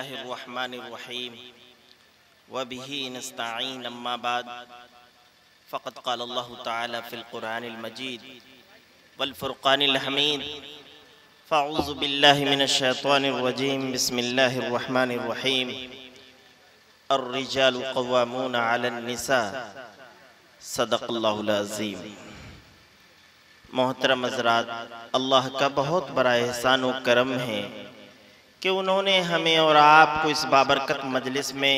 बिस्मिल्लाहिर्रहमानिर्रहीम व बिही नस्तईन अम्मा बाद फ़क़द क़ाल अल्लाहु तआला फ़िल क़ुरआनिल मजीद वल फ़ुरक़ानिल हमीद फ़अऊज़ु बिल्लाहि मिनश शैतानिर रजीम बिस्मिल्लाहिर्रहमानिर्रहीम अर्रिजालु क़व्वामूना अलन निसा सदक़ल्लाहुल अज़ीम। मोहतरम हज़रात, अल्लाह का बहुत बड़ा एहसान व करम है कि उन्होंने हमें और आपको इस बाबरकत मजलिस में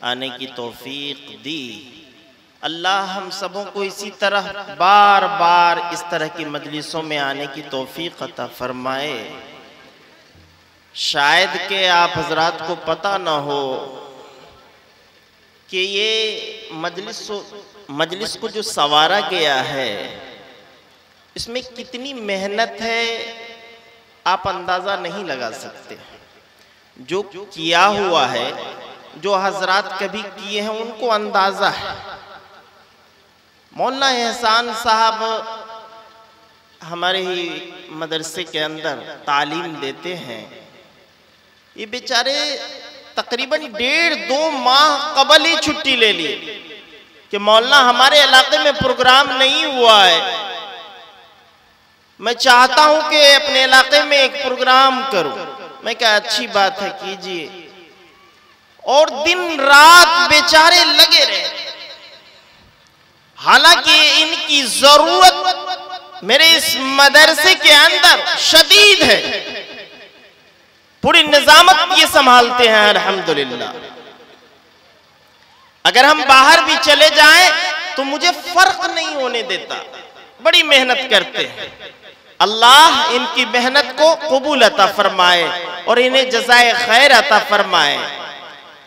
आने की तौफीक दी। अल्लाह हम सबों को इसी तरह बार बार इस तरह की मजलिसों में आने की तौफीक अता फरमाए। शायद कि आप हजरात को पता न हो कि ये मजलिस को जो संवारा गया है इसमें कितनी मेहनत है, आप अंदाज़ा नहीं लगा सकते। जो किया हुआ है, जो हजरात कभी किए हैं उनको अंदाज़ा है। मौलाना एहसान साहब हमारे ही मदरसे के अंदर तालीम देते हैं। ये बेचारे तकरीबन 1.5-2 माह कबल ही छुट्टी ले ली कि मौलाना हमारे इलाके में प्रोग्राम नहीं हुआ है, मैं चाहता हूं कि अपने इलाके में एक प्रोग्राम करूं। मैं क्या अच्छी बात है, कीजिए। और दिन रात बेचारे लगे रहे, हालांकि इनकी जरूरत मेरे इस मदरसे के अंदर शदीद है। पूरी निजामत ये संभालते हैं अल्हम्दुलिल्लाह। अगर हम बाहर भी चले जाएं तो मुझे फर्क नहीं होने देता, बड़ी मेहनत करते हैं। अल्लाह इनकी मेहनत को कबूल अता फरमाए और इन्हें जज़ाए खैर अता फरमाए।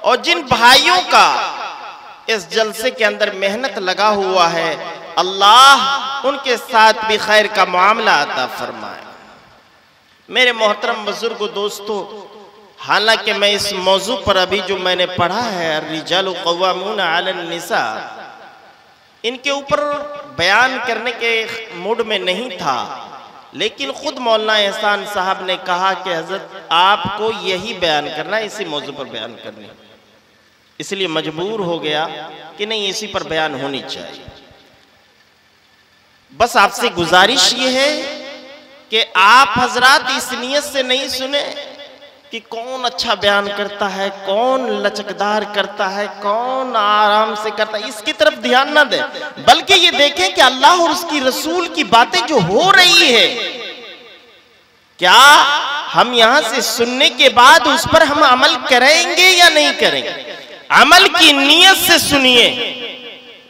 और जिन भाइयों का इस जलसे के अंदर मेहनत लगा हुआ है, अल्लाह उनके साथ भी खैर का मामला अता फरमाए। मेरे मोहतरम बुजुर्ग दोस्तों, हालांकि मैं इस मौजू पर अभी जो मैंने पढ़ा है अर्रिजालु क़व्वामूना अलन निसा, इनके ऊपर बयान करने के मूड में नहीं था, लेकिन खुद मौलाना एहसान साहब ने कहा कि हजरत आपको यही बयान करना है, इसी मौजू पर बयान करनी, इसलिए मजबूर हो गया कि नहीं इसी पर बयान होनी चाहिए। बस आपसे गुजारिश ये है कि आप हजरात इस नियत से नहीं सुने कि कौन अच्छा बयान करता है, कौन लचकदार करता है, कौन आराम से करता है, इसकी तरफ ध्यान ना दें, बल्कि ये देखें कि अल्लाह और उसकी रसूल की बातें जो हो रही है, क्या हम यहां से सुनने के बाद उस पर हम अमल करेंगे या नहीं करेंगे। अमल की नीयत से सुनिए,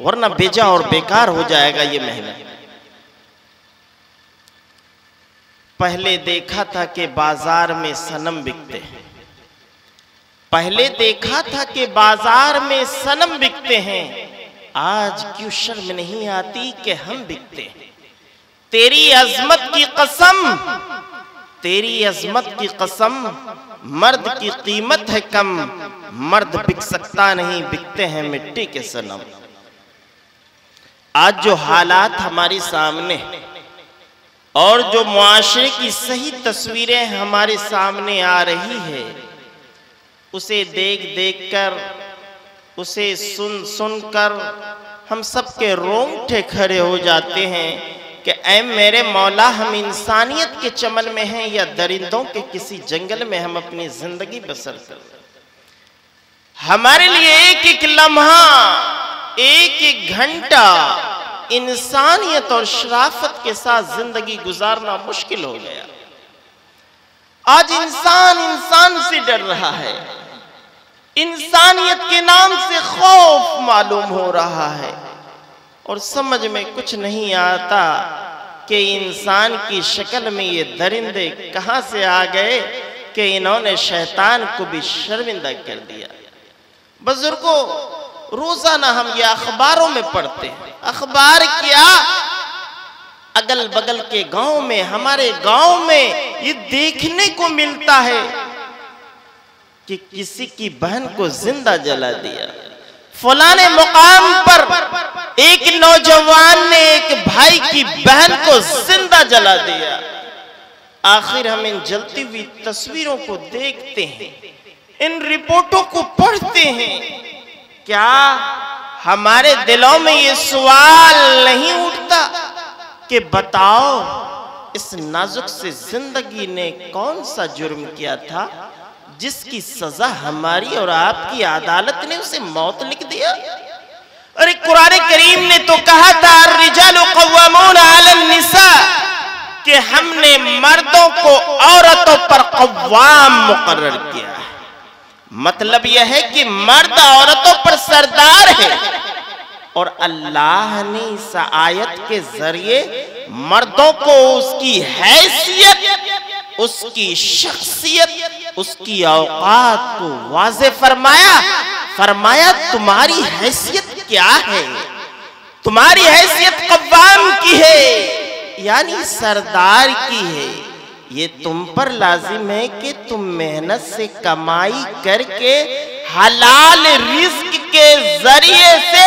वरना बेजा और बेकार हो जाएगा ये मेहनत। पहले देखा था कि बाजार में सनम बिकते हैं, पहले देखा था कि बाजार में सनम बिकते हैं, आज क्यों शर्म नहीं आती कि हम बिकते हैं। तेरी अजमत की कसम, तेरी अजमत की कसम, मर्द की कीमत है कम, मर्द बिक सकता नहीं, बिकते हैं मिट्टी के सनम। आज जो हालात हमारे सामने और जो मुआशरे की सही तस्वीरें हमारे सामने आ रही है, उसे देख देख कर, उसे सुन सुन कर हम सबके रोंगटे खड़े हो जाते हैं कि ऐ मेरे मौला, हम इंसानियत के चमन में हैं या दरिंदों के किसी जंगल में हम अपनी जिंदगी बसर कर। हमारे लिए एक एक लम्हा, एक एक घंटा इंसानियत और शराफत के साथ जिंदगी गुजारना मुश्किल हो गया। आज इंसान इंसान से डर रहा है, इंसानियत के नाम से खौफ मालूम हो रहा है, और समझ में कुछ नहीं आता कि इंसान की शक्ल में ये दरिंदे कहां से आ गए कि इन्होंने शैतान को भी शर्मिंदा कर दिया। बुजुर्गों, रोजाना हम ये अखबारों में पढ़ते हैं, अखबार क्या, अगल बगल के गांव में, हमारे गांव में ये देखने को मिलता है कि किसी की बहन को जिंदा जला दिया। फलाने मुकाम पर एक नौजवान ने एक भाई की बहन को जिंदा जला दिया। आखिर हम इन जलती हुई तस्वीरों को देखते हैं इन रिपोर्टों को पढ़ते हैं, क्या हमारे दिलों में ये सवाल नहीं उठता कि बताओ इस नाजुक से जिंदगी ने कौन सा जुर्म किया था जिसकी सजा हमारी और आपकी अदालत ने उसे मौत लिख दिया? अरे कुरान करीम ने तो कहा था अर्रिजालु कव्वामून अलन निसा, कि हमने मर्दों को औरतों पर कव्वाम मुकर्रर किया। मतलब यह है कि मर्द औरतों पर सरदार है, और अल्लाह ने इस आयत के जरिए मर्दों को उसकी हैसियत, उसकी शख्सियत, उसकी औकात को वाज़े फरमाया तुम्हारी हैसियत क्या है? तुम्हारी हैसियत कव्वाम की है, यानी सरदार की है। ये तुम पर लाजिम है कि तुम मेहनत से कमाई करके हलाल रिस्क के जरिए से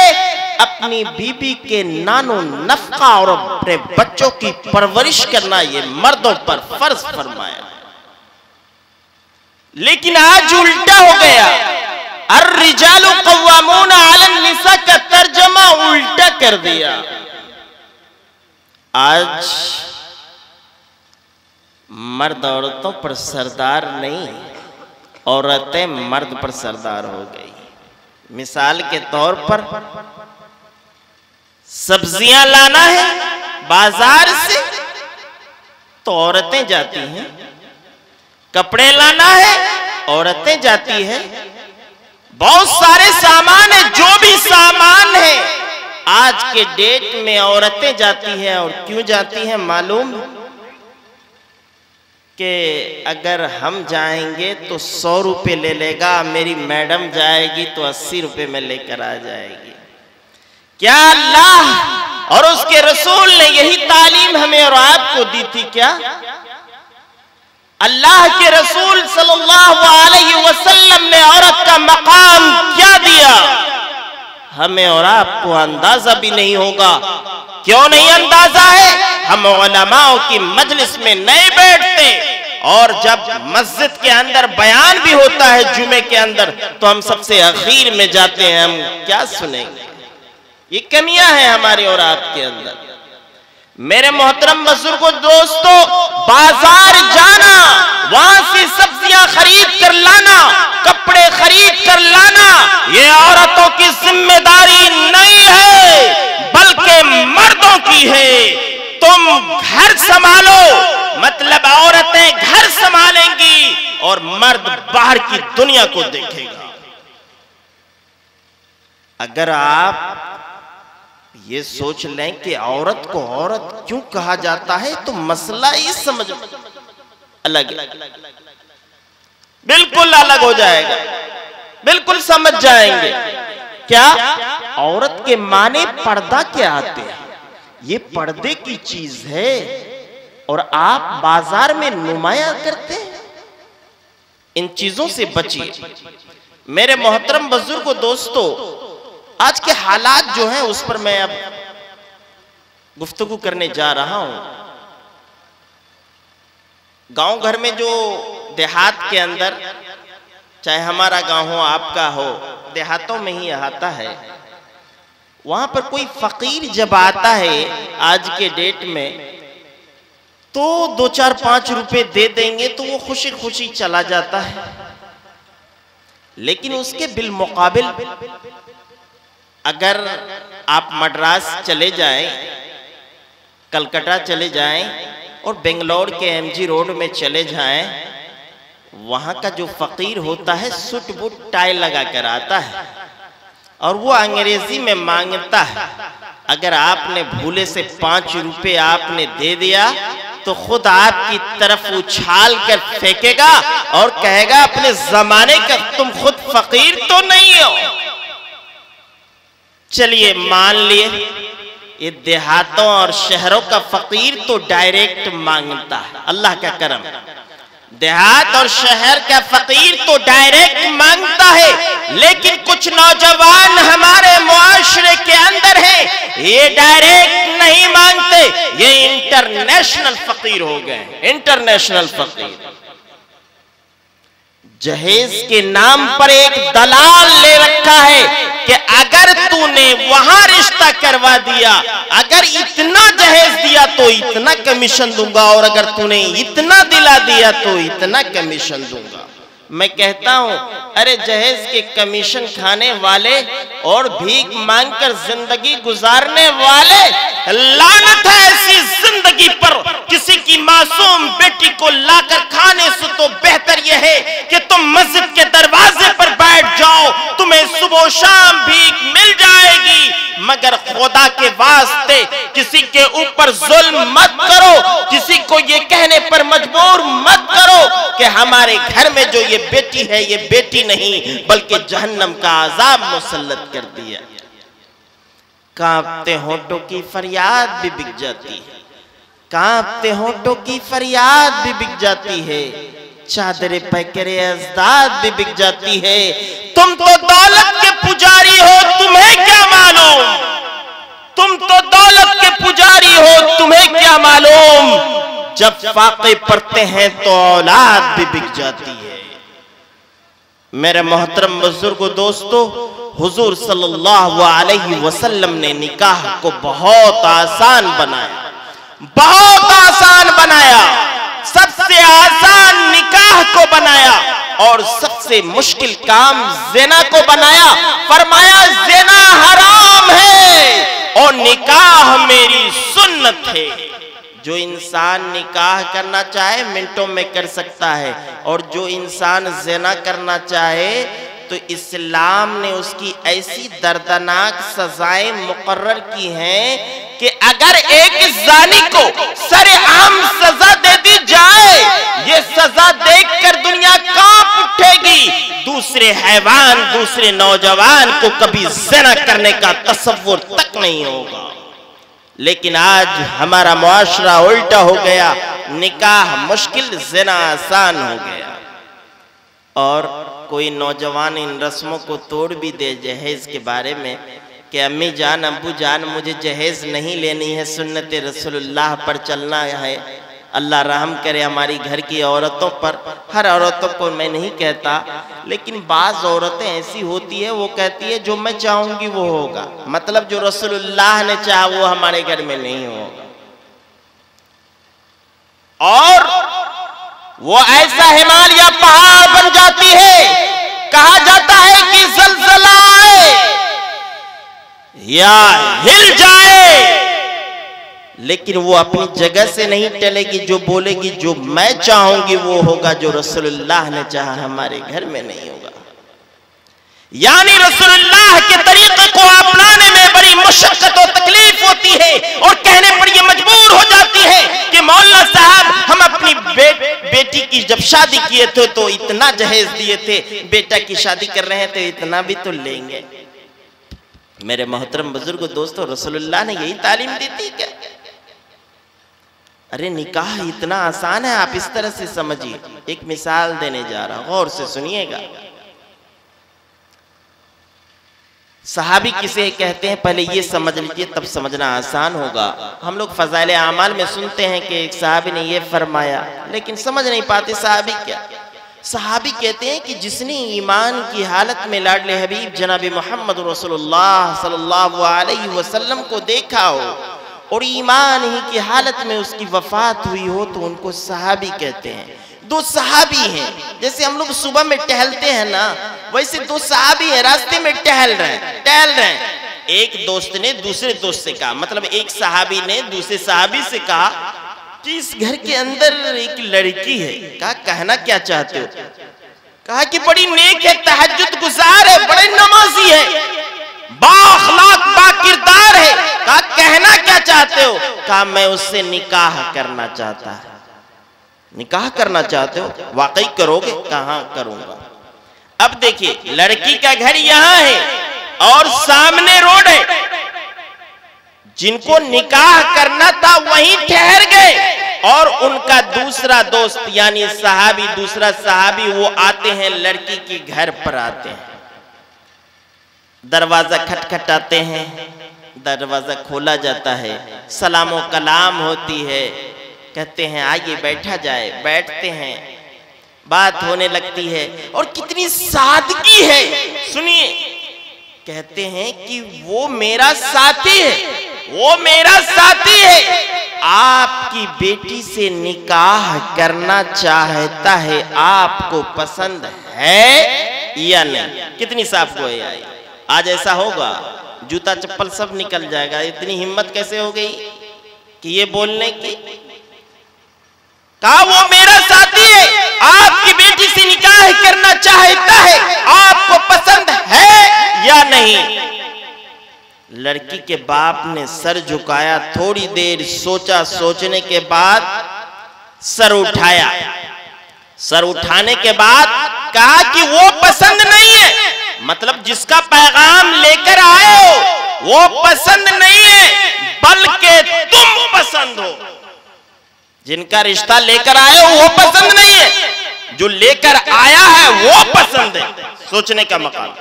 अपनी बीबी के नानो नफका और अपने बच्चों की परवरिश करना ये मर्दों पर फर्ज फरमाया। लेकिन आज उल्टा हो गया, अर्रिजालु कव्वामून अलन निसा का तर्जमा उल्टा कर दिया। आज मर्द औरतों पर सरदार नहीं, औरतें मर्द पर सरदार हो गई। मिसाल के तौर पर सब्जियां लाना है बाजार से तो औरतें जाती हैं, कपड़े लाना है औरतें जाती हैं, बहुत सारे सामान है, जो भी सामान है आज के डेट में औरतें जाती हैं। और क्यों जाती हैं मालूम? कि अगर हम जाएंगे तो 100 रुपये ले लेगा, मेरी मैडम जाएगी तो 80 रुपये में लेकर आ जाएगी। क्या अल्लाह और उसके रसूल ने यही तालीम हमें और आपको दी थी क्या? अल्लाह के रसूल सल्लल्लाहु अलैहि वसल्लम ने औरत का मकाम क्या दिया? हमें और आपको अंदाजा भी नहीं होगा। क्यों नहीं अंदाजा है? हम उलमाओं की मजलिस में नहीं बैठते, और जब मस्जिद के अंदर बयान भी होता है जुमे के अंदर तो हम सबसे आखिर में जाते हैं। हम क्या सुनेंगे? ये कमियां हैं हमारे और आपके अंदर। मेरे मोहतरम बुजुर्गों दोस्तों, बाजार जाना, वहां से सब्जियां खरीद कर लाना, कपड़े खरीद कर लाना, ये औरतों की जिम्मेदारी नहीं है बल्कि मर्दों की है। तुम घर संभालो, मतलब औरतें घर संभालेंगी और मर्द बाहर की दुनिया को देखेगा। अगर आप ये सोच लें कि औरत को औरत क्यों कहा जाता है तो मसला ही समझ अलग, बिल्कुल अलग हो जाएगा, बिल्कुल समझ जाएंगे। क्या औरत के माने पर्दा क्या आते हैं? ये पर्दे की चीज है और आप बाजार में नुमाया करते हैं। इन चीजों से बचिए। मेरे मोहतरम बुजुर्गों दोस्तों, आज के हालात जो हैं उस पर मैं अब गुफ्तगू करने जा रहा हूं। गांव घर में जो देहात के अंदर, चाहे हमारा गांव हो आपका हो, देहातों में ही आता है, वहां पर कोई फकीर जब आता है आज के डेट में तो 2, 4, 5 रुपए दे देंगे तो वो खुशी खुशी चला जाता है। लेकिन उसके बिल मुकाबिल अगर आप मद्रास चले जाएं, कलकत्ता चले जाएं और बेंगलोर के एमजी रोड में चले जाएं, वहां का जो फकीर होता है सूट बूट टाई लगा कर आता है और वो अंग्रेजी में मांगता है। अगर आपने भूले से 5 रुपए आपने दे दिया तो खुद आपकी तरफ उछाल कर फेंकेगा और कहेगा अपने जमाने का तुम खुद फकीर तो नहीं हो। चलिए मान लिए ये देहातों और शहरों का फकीर तो डायरेक्ट मांगता है, अल्लाह का करम। देहात और शहर का फकीर तो डायरेक्ट मांगता है, लेकिन कुछ नौजवान हमारे मुआशरे के अंदर हैं, ये डायरेक्ट नहीं मांगते, ये इंटरनेशनल फकीर हो गए। इंटरनेशनल फकीर जहेज के नाम पर एक दलाल ले रखा है कि अगर तूने वहां रिश्ता करवा दिया, अगर इतना जहेज दिया तो इतना कमीशन दूंगा, और अगर तूने इतना दिला दिया तो इतना कमीशन दूंगा। मैं कहता हूं, अरे जहेज के कमीशन खाने वाले और भीख मांगकर जिंदगी गुजारने वाले, लानत है ऐसी जिंदगी पर। किसी की मासूम बेटी को लाकर खाने से तो बेहतर यह है कि तुम मस्जिद के दरवाजे पर बैठ जाओ, तुम्हें सुबह शाम भीख मिल जाएगी। मगर खुदा के वास्ते किसी के ऊपर जुल्म मत करो, किसी को ये कहने पर मजबूर मत करो कि हमारे घर में जो ये बेटी है ये बेटी नहीं बल्कि जहन्नम का अजाब मुसल्लत कर दिया। कांपते होठों की फरियाद भी बिक जाती है, कांपते होठों की फरियाद भी बिक जाती है, चादरे पैकरे अज़दाद भी बिक जाती है। तुम तो दौलत के पुजारी हो, तुम्हें क्या मालूम, तुम तो दौलत के पुजारी हो, तुम्हें क्या मालूम, जब फाके पड़ते हैं तो औलाद भी बिक जाती है। मेरे मोहतरम बुजुर्गों दोस्तों, हुजूर सल्लल्लाहु अलैहि वसल्लम ने निकाह को बहुत आसान बनाया, बहुत आसान बनाया, सबसे आसान निकाह को बनाया और सबसे मुश्किल काम ज़िना को बनाया। फरमाया ज़िना हराम है और निकाह मेरी सुन्नत है। जो इंसान निकाह करना चाहे मिनटों में कर सकता है, और जो इंसान ज़िना करना चाहे तो इस्लाम ने उसकी ऐसी दर्दनाक सजाएं मुकर्रर की हैं कि अगर एक ज़ानी को सरेआम सजा दे दी जाए, ये सजा देखकर दुनिया कांप उठेगी। दूसरे हैवान, दूसरे नौजवान को कभी ज़िना करने का तसव्वुर तक नहीं होगा। लेकिन आज हमारा मुआशरा उल्टा हो गया, निकाह मुश्किल, ज़िना आसान हो गया। और कोई नौजवान इन रस्मों को तोड़ भी दे जहेज के बारे में कि अम्मी जान, अब्बू जान, मुझे जहेज नहीं लेनी है, सुन्नत रसूलुल्लाह पर चलना है। अल्लाह रहम करे हमारी घर की औरतों पर। हर औरतों को मैं नहीं कहता, लेकिन बाज़ औरतें ऐसी होती है वो कहती है जो मैं चाहूंगी वो होगा, मतलब जो रसूलुल्लाह ने चाहा वो हमारे घर में नहीं होगा। और वो ऐसा हिमालय पहाड़ बन जाती है, कहा जाता है कि ज़लज़ला आए या हिल जाए, लेकिन वो अपनी जगह से नहीं टलेगी। जो बोलेगी जो मैं चाहूंगी वो होगा, जो रसूलुल्लाह ने चाहा हमारे घर में नहीं होगा। यानी रसूलुल्लाह के तरीके को अपनाने में बड़ी मुशक्कत और तकलीफ होती है, और कहने पर ये मजबूर हो जाती है कि मौलाना साहब हम अपनी बेटी की जब शादी किए थे तो इतना जहेज दिए थे, बेटा की शादी कर रहे हैं तो इतना भी तो लेंगे। मेरे मोहतरम बुजुर्ग दोस्तों, रसूलुल्लाह ने यही तालीम दी थी क्या? अरे निकाह इतना आसान है, आप इस तरह से समझिए। एक मिसाल देने जा रहा हूं, गौर से सुनिएगा। सहाबी किसे कहते हैं पहले ये समझ लीजिए, तब समझना आसान होगा। हम लोग फज़ाइल आमाल में सुनते हैं कि एक सहाबी ने ये फरमाया, लेकिन समझ नहीं पाते सहाबी क्या। सहाबी कहते हैं कि जिसने ईमान की हालत में लाडले हबीब जनाब मोहम्मद रसूलुल्लाह सल्लल्लाहु अलैहि वसल्लम को देखा हो और ईमान ही की हालत में उसकी वफात हुई हो तो उनको सहाबी कहते हैं। दो सहाबी हैं, जैसे हम लोग सुबह में टहलते हैं ना, वैसे दो सहाबी हैं, रास्ते में टहल रहे हैं। एक दोस्त ने दूसरे दोस्त से कहा, मतलब एक सहाबी ने दूसरे सहाबी से कहा कि इस घर के अंदर एक लड़की है। कहा कहना क्या चाहते हो? कहा कि बड़ी नेक है, तहज्जुद गुजार है, बड़े नमाजी है, बाअखलाक बाकिरदार है। कहा कहना क्या चाहते हो? कहा मैं उससे निकाह करना चाहता है। निकाह करना चाहते हो? वाकई करोगे? कहाँ करूंगा। अब देखिए, लड़की का घर यहाँ है और सामने रोड है। जिनको निकाह करना था वहीं ठहर गए, और उनका दूसरा दोस्त यानी सहाबी, दूसरा सहाबी वो आते हैं, लड़की के घर पर आते हैं, दरवाजा खटखटाते हैं, दरवाजा खोला जाता है, सलामो कलाम होती है, कहते हैं आइए बैठा जाए। बैठते हैं, बात होने लगती है और कितनी सादगी है। सुनिए, कहते हैं कि वो मेरा साथी है, वो मेरा साथी है, आपकी बेटी से निकाह करना चाहता है, आपको पसंद है या नहीं। कितनी साफ गोई आई। आज ऐसा होगा, जूता चप्पल सब निकल जाएगा। इतनी हिम्मत कैसे हो गई कि ये बोलने की। कहा वो मेरा साथी है, आपकी बेटी से निकाह करना चाहता है, आपको पसंद है या नहीं। लड़की के बाप ने सर झुकाया, थोड़ी देर सोचा, सोचने के बाद सर उठाया। सर उठाने के बाद कहा कि वो पसंद नहीं है, मतलब जिसका पैगाम लेकर आए हो वो पसंद नहीं है, बल्कि तुम पसंद हो। जिनका रिश्ता लेकर आए हो वो पसंद नहीं है, जो लेकर आया है वो पसंद है। सोचने का मकाम।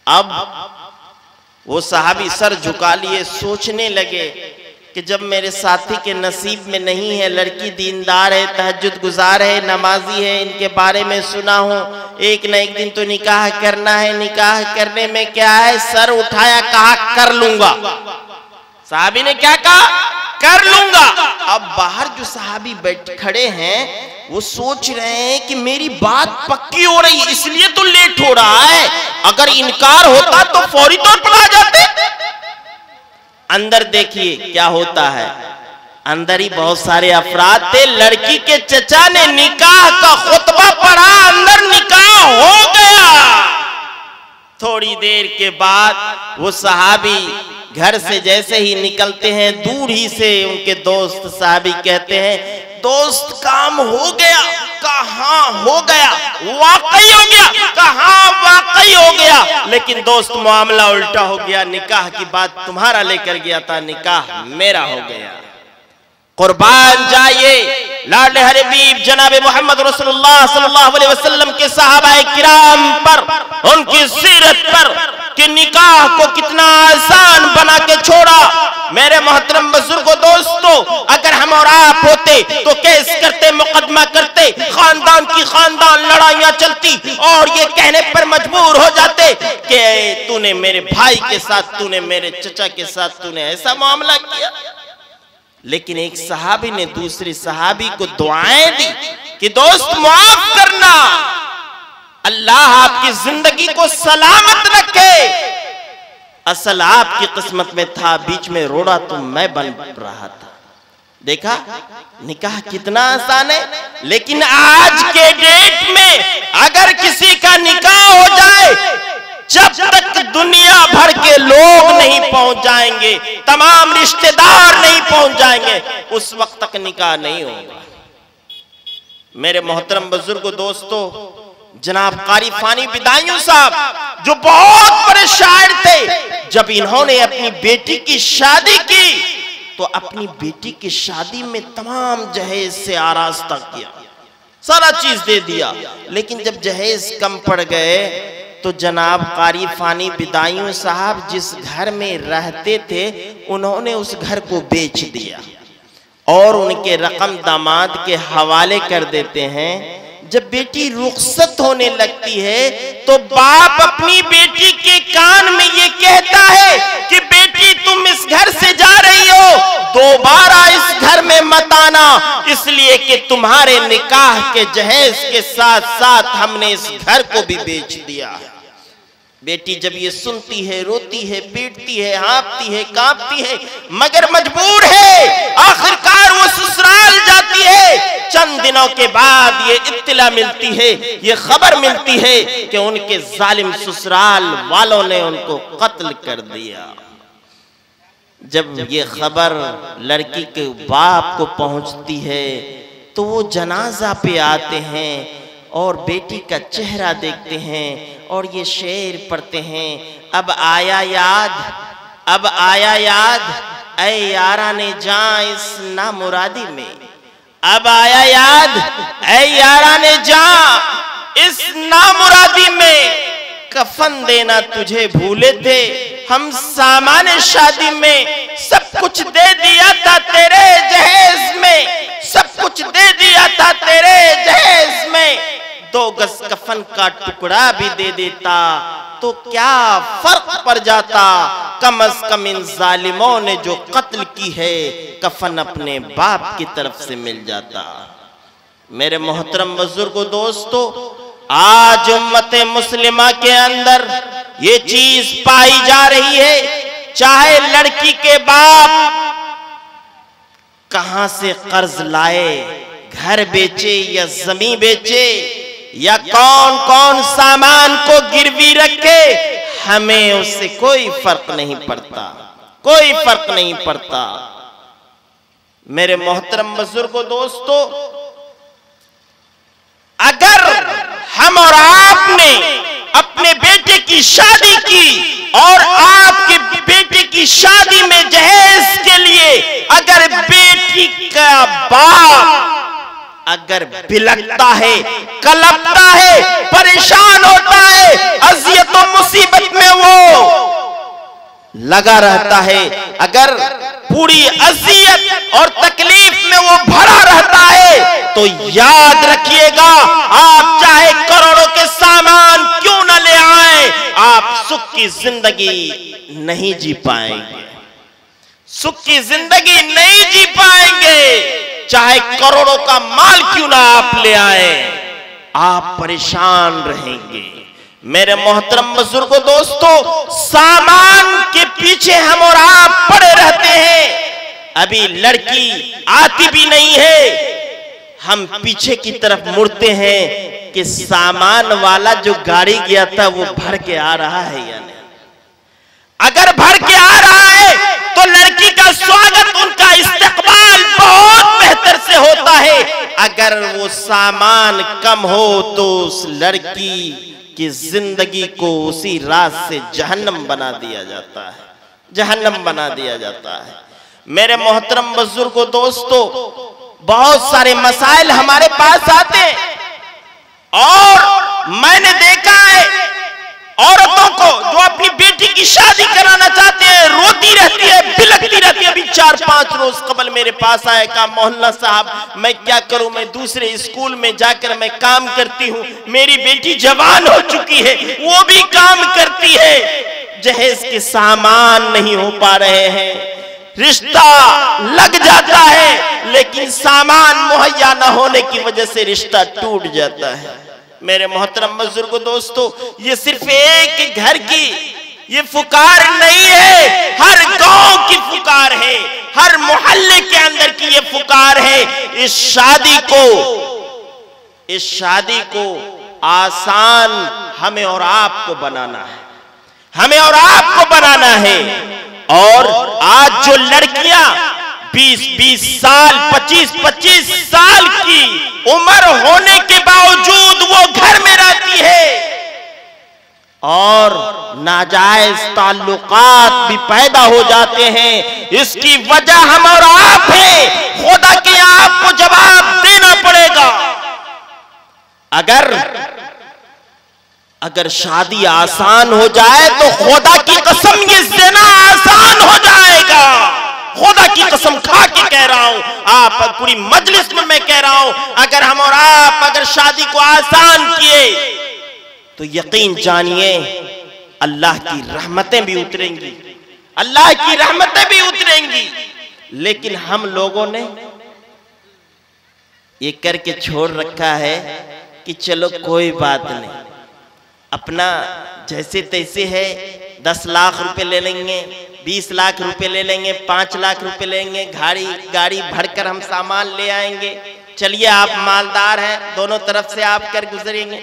अब वो सहाबी सर झुका लिए, सोचने लगे कि जब मेरे साथी के नसीब में नहीं है, लड़की दीनदार है, तहज्जुद गुजार है, नमाजी है, इनके बारे में सुना हूं, एक न एक दिन तो निकाह करना है, निकाह करने में क्या है। सर उठाया, कहा कर लूंगा। साहबी ने क्या कहा? कर लूंगा। अब बाहर जो सहाबी बैठ खड़े हैं वो सोच रहे हैं कि मेरी बात पक्की हो रही है, इसलिए तो लेट हो रहा है। अगर इनकार होता तो फौरी तौर पर आ जाते। अंदर देखिए क्या होता है। अंदर ही बहुत सारे अफराद थे। लड़की के चचा ने निकाह का खुतबा पढ़ा, अंदर निकाह हो गया। थोड़ी देर के बाद वो सहाबी घर से जैसे ही निकलते हैं, दूर ही से उनके दोस्त सहाबी कहते हैं, दोस्त काम हो गया। कहाँ हो गया? वाकई हो गया। कहाँ वाकई हो गया? लेकिन दोस्त मामला उल्टा हो गया। निकाह की बात तुम्हारा लेकर गया था, निकाह मेरा हो गया। कुर्बान जाइए लाडले हबीब जनाब मोहम्मद रसूलुल्लाह सल्लल्लाहु अलैहि वसल्लम के सहाबाए किराम पर, उनकी सीरत पर कि निकाह को कितना आसान बना के छोड़ा। मेरे मोहतरम बुजुर्गों, दोस्तों, अगर हम और आप होते तो केस करते, मुकदमा करते, खानदान की खानदान लड़ाइयां चलती और ये कहने पर मजबूर हो जाते कि तूने मेरे भाई के साथ, तूने मेरे चचा के साथ, तूने ऐसा मामला किया। लेकिन एक सहाबी ने दूसरी सहाबी को दुआएं दी कि दोस्त माफ करना, अल्लाह आपकी जिंदगी को सलामत रखे। असल आपकी किस्मत में था, बीच में रोड़ा तो मैं बन रहा था। देखा निकाह कितना आसान है। लेकिन आज के डेट में अगर किसी का निकाह हो जाए, जब तक दुनिया भर के लोग नहीं पहुंच जाएंगे, तमाम रिश्तेदार नहीं पहुंच जाएंगे, उस वक्त तक निकाह नहीं होगा। मेरे मोहतरम बुजुर्गों, दोस्तों, जनाब कारी फानी बिदायूं साहब जो बहुत बड़े शायर थे, जब इन्होंने अपनी बेटी की शादी की तो अपनी बेटी की शादी में तमाम जहेज से आरास्ता किया, सारा चीज दे दिया। लेकिन जब जहेज कम पड़ गए तो जनाब कारी फानी बिदायूं साहब जिस घर में रहते थे उन्होंने उस घर को बेच दिया और उनके रकम दामाद के हवाले कर देते हैं। जब बेटी रुखसत होने लगती है तो बाप अपनी बेटी के कान में ये कहता है कि बेटी तुम इस घर से जा रही हो, दोबारा इस घर में मत आना, इसलिए कि तुम्हारे निकाह के जहेज के साथ साथ हमने इस घर को भी बेच दिया है। बेटी जब ये सुनती है, रोती है, पीटती है, हाँफती है, कांपती है, मगर मजबूर है। आखिरकार वो ससुराल जाती है। चंद दिनों के बाद ये इत्तला मिलती है, ये खबर मिलती है कि उनके जालिम ससुराल वालों ने उनको कत्ल कर दिया। जब ये खबर लड़की के बाप को पहुंचती है तो वो जनाजा पे आते हैं और बेटी का चेहरा देखते हैं और ये शेर पढ़ते हैं, अब आया याद, अब आया याद, ऐ यारा ने जां इस नामुरादी में, अब आया याद, ऐ यारा ने जां इस नामुरादी में, कफन देना तुझे भूले थे हम सामान्य शादी में, सब कुछ दे दिया था तेरे जहेज में, सब कुछ दे दिया था तेरे जहेज में, कफन का टुकड़ा भी दे देता तो क्या फर्क पड़ जाता। कम अज कम इन जालिमों ने जो कत्ल की है कफन अपने बाप की तरफ से मिल जाता। मेरे मोहतरम बुजुर्गों दोस्तों, आज उम्मत मुस्लिमा के अंदर ये चीज पाई जा रही है, चाहे लड़की के बाप कहां से कर्ज लाए, घर बेचे या जमीन बेचे या कौन कौन सामान को गिरवी रखे, हमें उससे कोई फर्क नहीं पड़ता, कोई फर्क नहीं पड़ता। मेरे मोहतरम बुजुर्गों दोस्तों, अगर हम और आपने अपने बेटे की शादी की और आपके बेटे की शादी में जहेज के लिए अगर बेटी का बाप अगर बिलखता है, कलपता है, परेशान होता है, अजियत और मुसीबत में वो लगा रहता है, अगर पूरी अजियत और तकलीफ में वो भरा रहता है, तो याद रखिएगा आप चाहे करोड़ों के सामान क्यों न ले आए, आप सुख की जिंदगी नहीं जी पाएंगे, सुख की जिंदगी नहीं जी पाएंगे। चाहे करोड़ों का माल क्यों ना आप ले आए, आप परेशान रहेंगे। मेरे मोहतरम बुजुर्गों दोस्तों, सामान के पीछे हम और आप पड़े रहते हैं। अभी लड़की आती भी नहीं है, हम पीछे की तरफ मुड़ते हैं कि सामान वाला जो गाड़ी गया था वो भर के आ रहा है या नहीं। अगर भर के आ रहा है तो लड़की का स्वागत, उनका इस्तकबाल बहुत बेहतर से होता है। अगर वो सामान कम हो तो उस लड़की की जिंदगी को उसी रात से जहन्नम बना दिया जाता है, जहन्नम बना दिया जाता है। मेरे मोहतरम बुजुर्गों दोस्तों, बहुत सारे मसाइल हमारे पास आते हैं और मैंने देखा है औरतों को जो अपनी बेटी की शादी कराना चाहते हैं, रोती रहती है, बिलखती रहती है। अभी 4-5 रोज कबल मेरे पास आया, कहा मोहल्ला साहब मैं क्या करूं, मैं दूसरे स्कूल में जाकर मैं काम करती हूं, मेरी बेटी जवान हो चुकी है, वो भी काम करती है, जहेज के सामान नहीं हो पा रहे हैं, रिश्ता लग जाता है लेकिन सामान मुहैया न होने की वजह से रिश्ता टूट जाता है। मेरे मोहतरम बुजुर्गों दोस्तों, ये सिर्फ एक घर की ये पुकार नहीं है, हर गांव की पुकार है, हर मोहल्ले के अंदर की ये पुकार है। इस शादी को आसान हमें और आपको बनाना है, हमें और आपको बनाना है। और आज जो लड़कियां 20-20 साल, 25-25 साल की उम्र होने के बावजूद वो घर में रहती है और नाजायज ताल्लुकात भी पैदा हो जाते हैं, इसकी वजह हम और आप हैं। खुदा के आपको जवाब देना पड़ेगा। अगर शादी आसान हो जाए तो खुदा की कसम ये ज़िना आसान हो जाएगा। खुदा की कसम खा के कह रहा हूं, आप पूरी मजलिस में मैं कह रहा हूं, अगर हम और आप अगर शादी को आसान किए तो यकीन जानिए अल्लाह की रहमतें भी उतरेंगी, अल्लाह की रहमतें भी उतरेंगी। लेकिन हम लोगों ने ये करके छोड़ रखा है कि चलो कोई बात नहीं, अपना जैसे तैसे है, 10 लाख रुपए ले लेंगे, 20 लाख रुपए ले लेंगे, 5 लाख रुपए लेंगे, गाड़ी भरकर हम सामान ले आएंगे, चलिए आप मालदार हैं, दोनों तरफ से आप कर गुजरेंगे।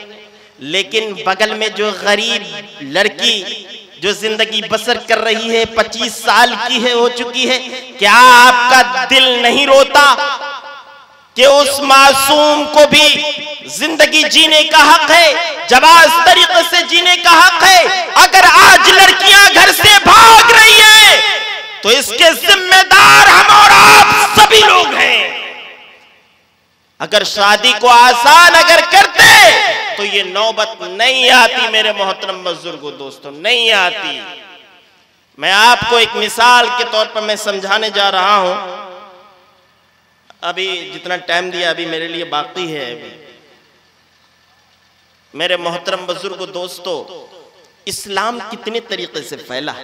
लेकिन बगल में जो गरीब लड़की जो जिंदगी बसर कर रही है, 25 साल की है, हो चुकी है, क्या आपका दिल नहीं रोता कि उस मासूम को भी जिंदगी जीने का हक है, जवाज तरीके से जीने का हक है। अगर आज लड़कियां घर से भाग रही हैं तो इसके जिम्मेदार हम और आप सभी लोग हैं। अगर शादी को आसान अगर करते तो ये नौबत नहीं आती। मेरे मोहतरम बुजुर्गों दोस्तों, नहीं आती। मैं आपको एक मिसाल के तौर पर मैं समझाने जा रहा हूं। अभी जितना टाइम दिया अभी मेरे लिए बाकी है। अभी मेरे मोहतरम बुजुर्ग दोस्तों, इस्लाम कितने तरीके से फैला?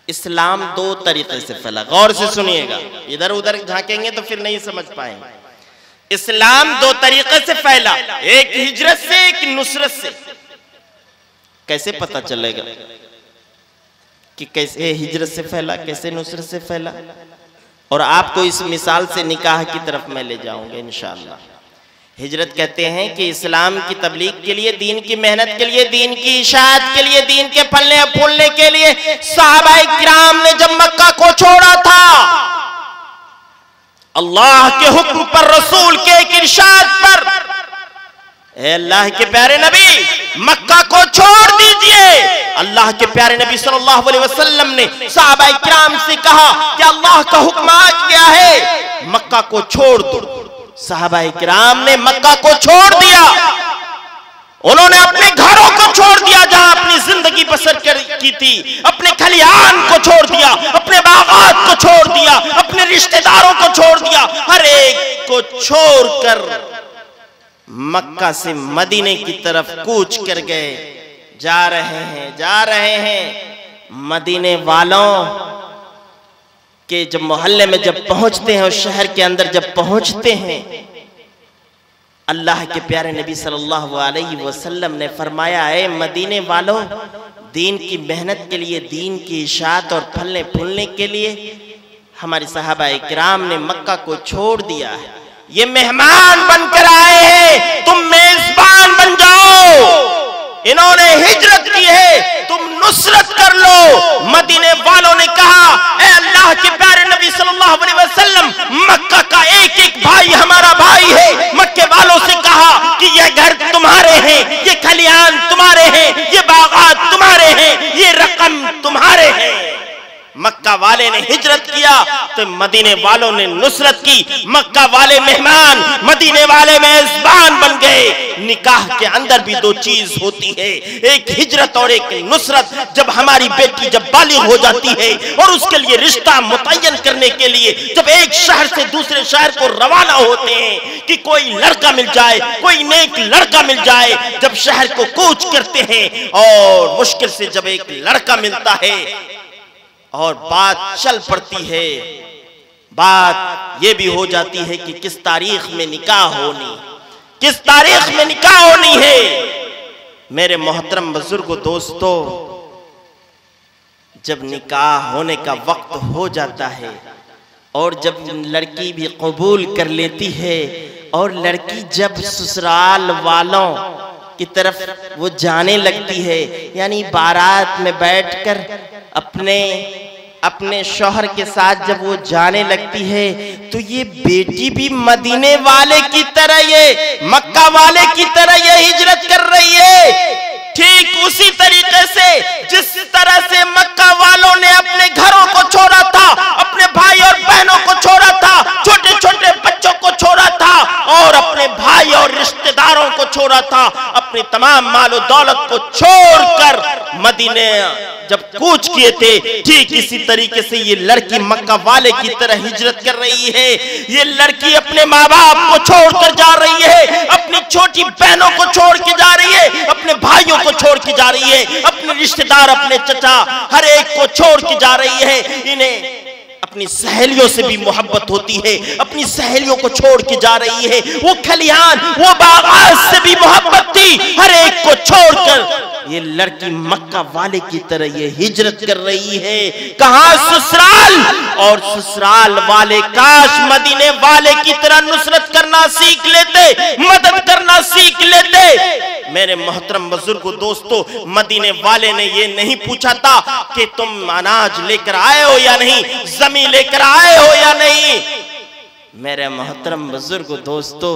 इस्लाम 2 तरीके से फैला। गौर से सुनिएगा, इधर उधर झांकेंगे तो फिर नहीं समझ पाएंगे। इस्लाम 2 तरीके से फैला, एक हिजरत से, एक नुसरत से। कैसे पता चलेगा कि कैसे हिजरत से फैला, कैसे नुसरत से फैला? और आपको इस मिसाल से निकाह की तरफ मैं ले जाऊंगा इंशाअल्लाह। हिजरत कहते हैं कि इस्लाम की तबलीग के लिए, दीन की मेहनत के लिए, दीन की इशाअत के लिए, दीन के फलने फूलने के लिए सहाबाए किराम ने जब मक्का को छोड़ा था, अल्लाह के हुक्म पर, रसूल के एक इरशाद पर, ए अल्लाह के प्यारे नबी मक्का को छोड़ दीजिए। अल्लाह के प्यारे नबी सल्लल्लाहु अलैहि वसल्लम ने सहाबाए किराम से कहा कि अल्लाह का हुक्म आ गया है, मक्का को छोड़ दो। सहाबाए किराम ने मक्का को छोड़ दिया। उन्होंने अपने घरों को छोड़ दिया जहां अपनी जिंदगी बसर की थी, अपने खलिहान को छोड़ दिया, अपने बागात को छोड़ दिया, अपने रिश्तेदारों को छोड़ दिया, हर एक को छोड़कर मक्का से मदीने की तरफ कूच कर गए। जा रहे हैं। मदीने वालों के जब मोहल्ले में जब पहुंचते हैं, उस शहर के अंदर जब पहुंचते हैं, अल्लाह के प्यारे नबी सल्लल्लाहु अलैहि वसल्लम ने फरमाया, है मदीने वालों, दीन की मेहनत के लिए, दीन की इशाअत और फलने फूलने के लिए हमारे सहाबाए किराम ने मक्का को छोड़ दिया है। ये मेहमान बनकर आए हैं, तुम मेजबान बन जाओ। इन्होंने हिजरत की है, तुम नुसरत कर लो। मदीने वालों ने कहा, ए अल्लाह के प्यारे नबी सल्लल्लाहु अलैहि वसल्लम, मक्का का एक एक भाई हमारा भाई है। मक्के वालों से कहा कि ये घर तुम्हारे हैं, ये खलिहान तुम्हारे हैं, ये बागात तुम्हारे हैं, ये रकम तुम्हारे हैं। मक्का वाले ने हिजरत किया तो मदीने वालों ने नुसरत की। मक्का वाले मेहमान, मदीने वाले मेजबान बन गए। निकाह के अंदर भी 2 चीज होती है, एक हिजरत और एक नुसरत। जब हमारी बेटी जब बालिग हो जाती है और उसके लिए रिश्ता मुतय्यन करने के लिए जब एक शहर से दूसरे शहर को रवाना होते हैं कि कोई लड़का मिल जाए, कोई नेक लड़का मिल जाए, जब शहर को कूच करते हैं और मुश्किल से जब एक लड़का मिलता है और बात चल पड़ती है, बात ये भी हो जाती है कि किस तारीख में निकाह होनी, किस तारीख में निकाह होनी है। मेरे मोहतरम बुजुर्गों दोस्तों, जब निकाह होने का वक्त हो जाता है और जब लड़की भी कबूल कर लेती है और लड़की जब ससुराल वालों की तरफ वो जाने लगती है, यानी बारात में बैठकर अपने शौहर के साथ जब वो जाने लगती है, तो ये बेटी भी मदीने वाले की तरह, ये मक्का वाले की तरह ये हिजरत कर रही है। ठीक उसी तरीके से जिस तरह से मक्का वालों ने अपने घरों को छोड़ा था, अपने भाई और बहनों को छोड़ा था, छोटे छोटे बच्चों को छोड़ा था और अपने भाई और रिश्तेदारों को छोड़ा था, अपने तमाम मालो दौलत को छोड़कर मदीने जब कूच किए थे, ठीक इसी तरीके से ये लड़की मक्का वाले की तरह हिजरत कर रही है। ये लड़की अपने माँ बाप को छोड़कर जा रही है, अपनी छोटी बहनों को छोड़ के जा रही है, अपने भाइयों को छोड़ के जा रही है, अपने रिश्तेदार, अपने चचा, हर एक को छोड़ के जा रही है। इन्हें अपनी सहेलियों से भी मोहब्बत होती है, अपनी सहेलियों को छोड़ के जा रही है। वो खलिहान, वो बागात से भी मोहब्बत थी, हर एक को छोड़कर ये लड़की मक्का वाले की तरह ये हिजरत कर रही है। कहां? ससुराल। और ससुराल वाले काश मदीने वाले की तरह नुसरत करना सीख लेते, मदद करना सीख लेते। मेरे मोहतरम बुजुर्गों दोस्तों, मदीने वाले ने ये नहीं पूछा था कि तुम अनाज लेकर आए हो या नहीं, जमीन लेकर आए हो या नहीं। मेरे मोहतरम बुजुर्गों दोस्तों,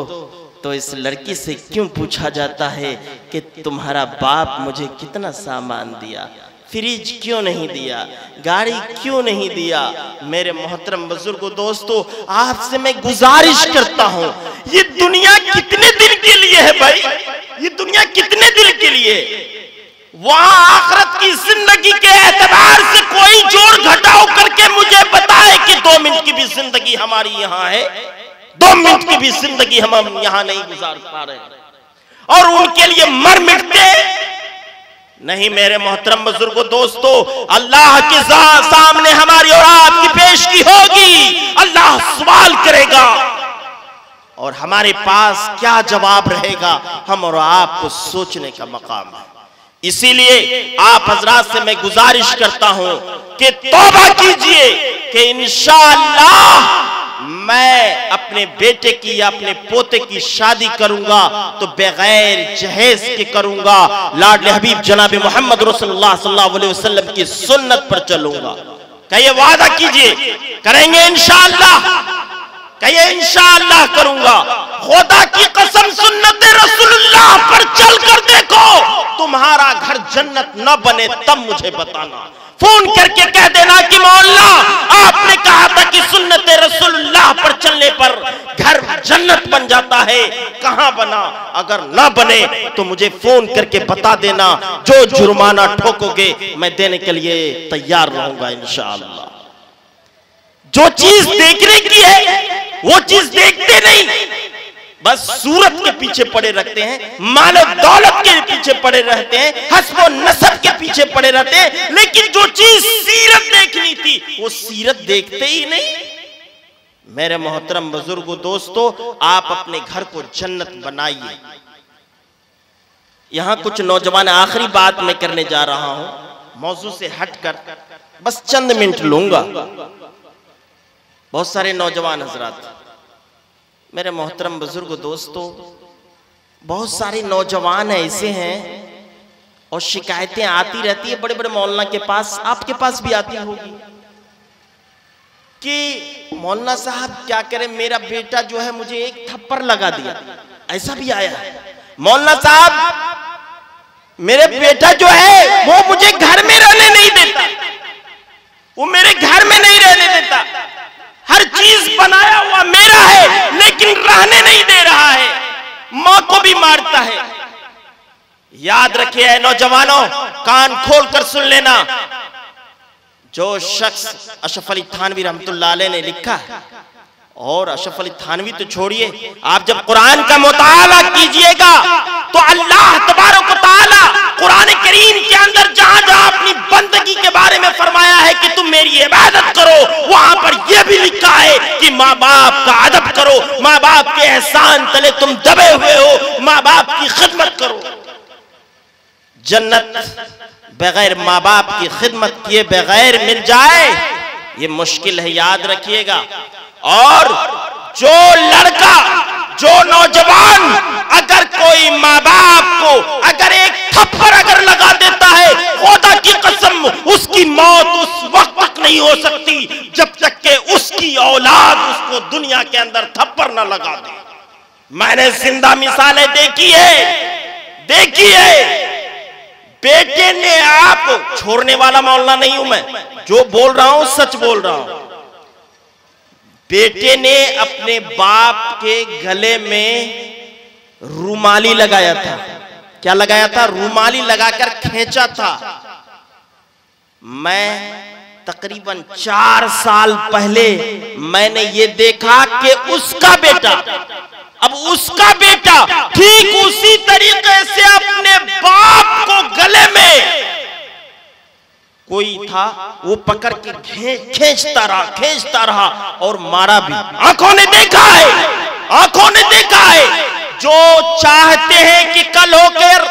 तो इस लड़की से क्यों पूछा जाता है कि तुम्हारा बाप मुझे कितना सामान दिया, फ्रिज क्यों नहीं दिया, गाड़ी क्यों नहीं दिया। मेरे मोहतरम बुजुर्गों दोस्तों, आपसे मैं गुजारिश करता हूं, ये दुनिया कितने दिन के लिए है भाई? ये दुनिया कितने दिन के लिए? वहां आखिरत की जिंदगी के एतबार से कोई जोड़ घटाव करके मुझे बताए कि 2 मिनट की भी जिंदगी हमारी यहां है, 2 मिनट की भी जिंदगी हम यहां नहीं गुजार पा रहे। और उनके लिए मर मिटते नहीं। मेरे मोहतरम बुजुर्गों दोस्तों, अल्लाह के सामने हमारी और आपकी पेशगी होगी, अल्लाह सवाल करेगा और हमारे पास क्या जवाब रहेगा, हम और आपको सोचने का मकाम है। इसीलिए आप हजरात से मैं गुजारिश करता हूं कि तौबा कीजिए कि इंशाअल्लाह मैं अपने बेटे की या अपने पोते की शादी करूंगा तो बगैर जहेज के करूंगा, लाडले हबीब जनाब मोहम्मद रसूलुल्लाह सल्लल्लाहु अलैहि वसल्लम की सुन्नत पर चलूंगा। कहिए वादा कीजिए, करेंगे इंशाअल्लाह, कहिए इंशाअल्लाह करूंगा। खुदा की कसम सुन्नत रसूलुल्लाह पर चलकर देखो, तुम्हारा घर जन्नत न बने तब मुझे बताना। फोन करके कह देना कि मौला आपने कहा था कि सुन्नत रसूलुल्लाह पर चलने पर घर जन्नत बन जाता है, कहां बना? अगर ना बने तो मुझे फोन करके बता देना, जो जुर्माना ठोकोगे मैं देने के लिए तैयार रहूंगा इंशाअल्लाह। जो चीज देखने की है वो चीज देखते नहीं, बस सूरत के पीछे पड़े रहते हैं, मालो दौलत के पीछे पड़े रहते हैं, हस्ब और नसब के पीछे पड़े रहते हैं, लेकिन जो चीज सीरत देखनी थी वो सीरत देखते ही नहीं। मेरे मोहतरम बुजुर्गों दोस्तों, आप अपने घर को जन्नत बनाइए। यहां कुछ नौजवान, आखिरी बात मैं करने जा रहा हूं, मौजू से हटकर बस चंद मिनट लूंगा। बहुत सारे नौजवान हजरात, मेरे मोहतरम बुजुर्ग दोस्तों, बहुत सारे नौजवान ऐसे हैं और शिकायतें आती रहती है बड़े बड़े मौलाना के पास, आपके पास भी आती होगी कि मौलाना साहब क्या करें, मेरा बेटा जो है मुझे एक थप्पड़ लगा दिया। ऐसा भी आया है, मौलाना साहब मेरे बेटा जो है वो मुझे घर में रहने नहीं देता, वो मेरे घर में नहीं रहने देता, हर चीज बनाया हुआ मेरा है लेकिन रहने नहीं दे रहा है, मां को भी मारता है। याद रखिए नौजवानों, कान खोलकर सुन लेना, जो शख्स अशरफ अली थानवी रहमतुल्लाह अलैह ने लिखा है, और अशरफ अली थानवी तो छोड़िए, आप जब कुरान का मुताला कीजिएगा तो अल्लाह तबारक व तआला कुरान करीम के अंदर जहां जहां अपनी बंदगी के बारे में फरमाया है कि तुम मेरी इबादत करो, वहां पर यह भी लिखा है कि माँ बाप का अदब करो, माँ बाप के एहसान तले तुम दबे हुए हो, माँ बाप की खिदमत करो। जन्नत बगैर माँ बाप की खिदमत किए बगैर मिल जाए ये मुश्किल है, याद रखिएगा। और जो लड़का, जो नौजवान अगर कोई माँ बाप को अगर एक थप्पड़ अगर लगा देता है, खुदा की कसम उसकी मौत उस वक्त तक नहीं हो सकती जब तक कि उसकी औलाद उसको दुनिया के अंदर थप्पड़ न लगा दे। मैंने जिंदा मिसालें देखी है। बेटे ने, आप छोड़ने वाला मौलाना नहीं हूं मैं, जो बोल रहा हूं सच बोल रहा हूं। बेटे ने अपने बाप के गले में रूमाली लगाया था। क्या लगाया था? रूमाली लगाकर खींचा था। मैं तकरीबन 4 साल पहले मैंने ये देखा कि उसका बेटा, अब उसका बेटा ठीक उसी तरीके से अपने बाप को गले में कोई था वो पकड़ के खींचता रहा और मारा भी। आंखों ने देखा है। जो चाहते हैं कि कल होकर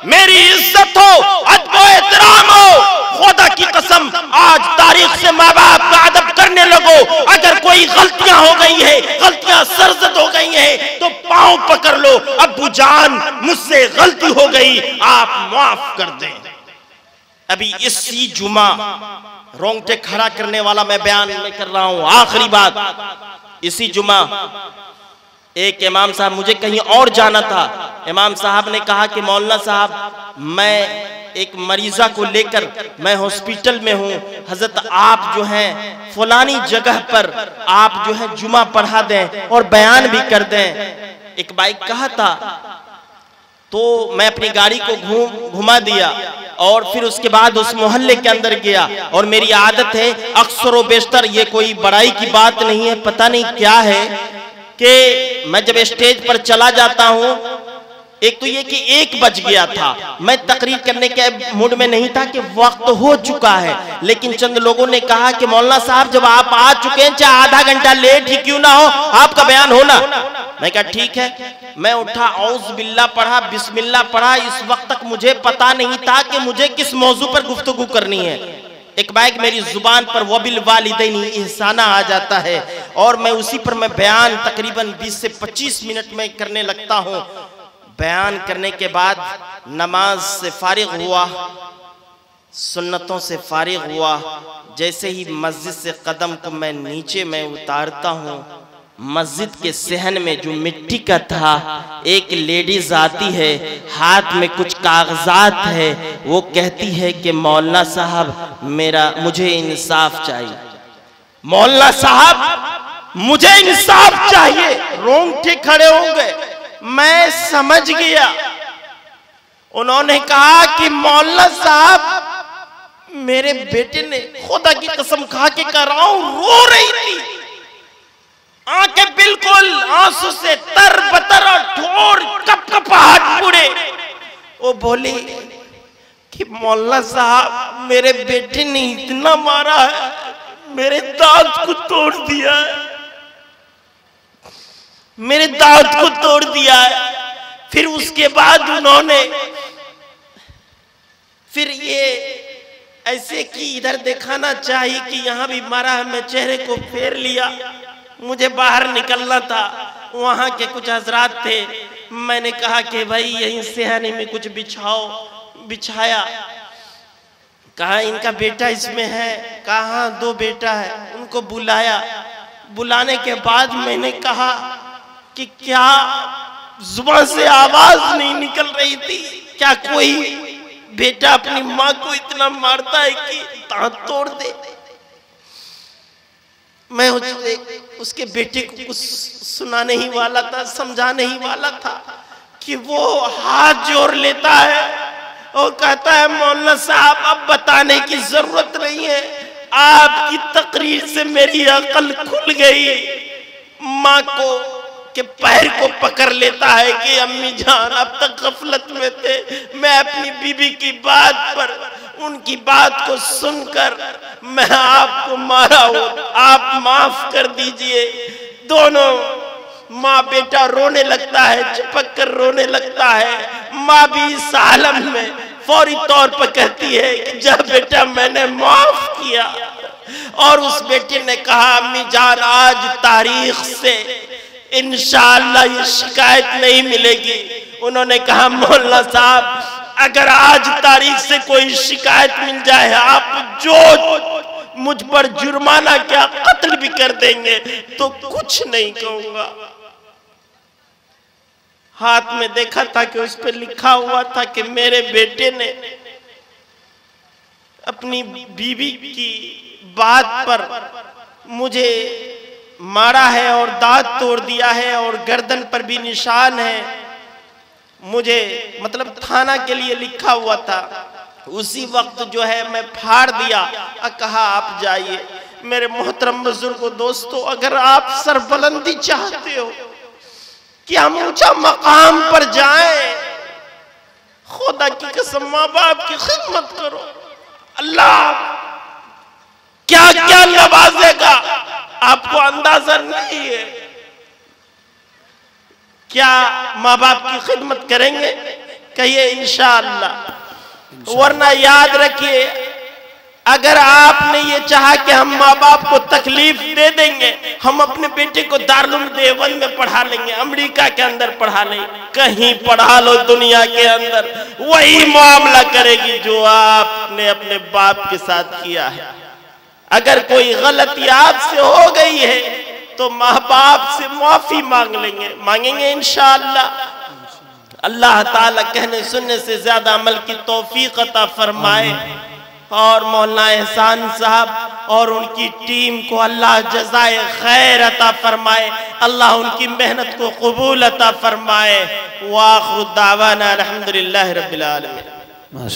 मेरी इज्जत हो, अदब व एहतराम हो, खुदा की कसम आज तारीख से माँ बाप का अदब करने लगो। अगर कोई गलतियां हो गई है, गलतियां सरजद हो गई है तो पांव पकड़ लो, अब्बू जान मुझसे गलती हो गई, आप माफ कर दें। अभी इसी जुमा रोंगटे खड़ा करने वाला मैं बयान में कर रहा हूं, आखिरी बात। इसी जुमा एक इमाम साहब, मुझे कहीं और जाना था, इमाम साहब ने कहा कि मौलाना साहब मैं एक मरीजा को लेकर मैं हॉस्पिटल में हूं, हजरत आप जो हैं फलानी जगह पर आप जो है जुमा पढ़ा दें और बयान भी कर दें। एक भाई कहा था तो मैं अपनी गाड़ी को घुमा दिया और फिर उसके बाद उस मोहल्ले के अंदर गया। और मेरी आदत है अक्सर व बेशतर, ये कोई बड़ाई की बात नहीं है, पता नहीं क्या है कि मैं जब स्टेज पर चला जाता हूं एक तो ये कि 1 बज गया था, मैं तकरीर करने के मूड में नहीं था कि वक्त हो चुका है, लेकिन चंद लोगों ने कहा कि मौलाना साहब जब आप आ चुके हैं, चाहे आधा घंटा लेट ही क्यों ना हो, आपका बयान होना। मैं कहा ठीक है। मैं उठा, औज़ बिल्लाह पढ़ा, बिस्मिल्लाह पढ़ा। इस वक्त तक मुझे पता नहीं था कि मुझे किस मौजू पर गुफ्तगू करनी है। एक बैग मेरी जुबान पर वबिल वालिदैन इहसाना आ जाता है और मैं उसी पर मैं बयान तकरीबन 20 से 25 मिनट में करने लगता हूँ। बयान करने के बाद नमाज से फारिग हुआ, सुन्नतों से फारिग हुआ। जैसे ही मस्जिद से कदम को मैं नीचे में उतारता हूँ, मस्जिद के सहन में जो मिट्टी का था, एक लेडीज आती है, हाथ में कुछ कागजात है। वो कहती है कि मौलाना साहब मुझे इंसाफ चाहिए। मौलाना साहब मुझे इंसाफ चाहिए, रोंगटे खड़े हो गए। मैं समझ गया। उन्होंने कहा कि मौलाना साहब मेरे बेटे ने, खुदा की कसम खा के कह रहा हूं, रो रही थी, आंखें बिल्कुल आंसू से तरबतर और ठोर कपकपाहट पूरे। वो बोली कि मौलाना साहब मेरे बेटे ने इतना मारा है, मेरे दांत को तोड़ दिया है, मेरे दांत को तोड़ दिया है। फिर उसके बाद उन्होंने फिर ये ऐसे कि इधर दिखाना चाहिए कि यहाँ भी मारा है। मैं चेहरे को फेर लिया, मुझे बाहर निकलना था। वहां के कुछ हजरात थे, मैंने कहा कि भाई यहीं सेहानी में कुछ बिछाओ। बिछाया। कहा इनका बेटा इसमें है? कहा 2 बेटा है। उनको बुलाया। बुलाने के बाद मैंने कहा कि क्या जुबान से आवाज नहीं निकल रही थी? क्या कोई बेटा अपनी माँ को इतना मारता है कि दांत तोड़ दे? मैं उसके बेटे को कुछ सुनाने ही वाला था, समझाने ही वाला था कि वो हाथ जोड़ लेता है और कहता है मौलाना साहब अब बताने की जरूरत नहीं है, आपकी तकरीर से मेरी अकल खुल गई। माँ को के पैर को पकड़ लेता है कि अम्मी जान अब तक गफलत में थे, मैं अपनी बीबी की बात पर, उनकी बात को सुनकर मैं आपको मारा हूं, आप माफ कर दीजिए। दोनों माँ बेटा रोने लगता है, चिपक कर रोने लगता है। माँ भी इस आलम में फौरी तौर पर कहती है कि जा बेटा मैंने माफ किया। और उस बेटे ने कहा अम्मी जान आज तारीख से इंशाअल्लाह ये शिकायत नहीं मिलेगी। उन्होंने कहा मौलाना साहब अगर आज तारीख से कोई शिकायत मिल जाए, आप जो मुझ पर जुर्माना क्या कत्ल भी कर देंगे तो कुछ नहीं कहूंगा। हाथ में देखा था कि उस पर लिखा हुआ था कि मेरे बेटे ने अपनी बीवी की बात पर मुझे मारा है और दांत तोड़ दिया है और गर्दन पर भी निशान है। मुझे मतलब थाना के लिए लिखा हुआ था। उसी वक्त जो है मैं फाड़ दिया। कहा आप जाइए। मेरे मोहतरम बुजुर्गों दोस्तों, अगर आप सरबुलंदी चाहते हो कि हम ऊंचा मकाम पर जाएं, खुदा की कसम माँ बाप की खिदमत करो। अल्लाह क्या क्या नवाजेगा आपको अंदाजा नहीं है। क्या माँ बाप की खिदमत करेंगे? कहिए इंशाअल्लाह। वरना याद रखिए अगर आपने ये चाहा कि हम माँ बाप को तकलीफ दे देंगे, हम अपने बेटे को दारुल देवबंद में पढ़ा लेंगे, अमेरिका के अंदर पढ़ा लेंगे, कहीं पढ़ा लो दुनिया के अंदर, वही मामला करेगी जो आपने अपने बाप के साथ किया है। अगर कोई गलती आपसे हो गई है तो माँ बाप से माफी मांगेंगे इंशाअल्लाह। अल्लाह ताला कहने सुनने से ज्यादा अमल की तौफीक अता फरमाए। और मौलाना एहसान साहब और उनकी टीम को अल्लाह जज़ाए खैर अता फरमाए, अल्लाह उनकी मेहनत को कबूल अता फरमाए। व आखिरु दावाना अल्हम्दुलिल्लाहि रब्बिल आलमीन।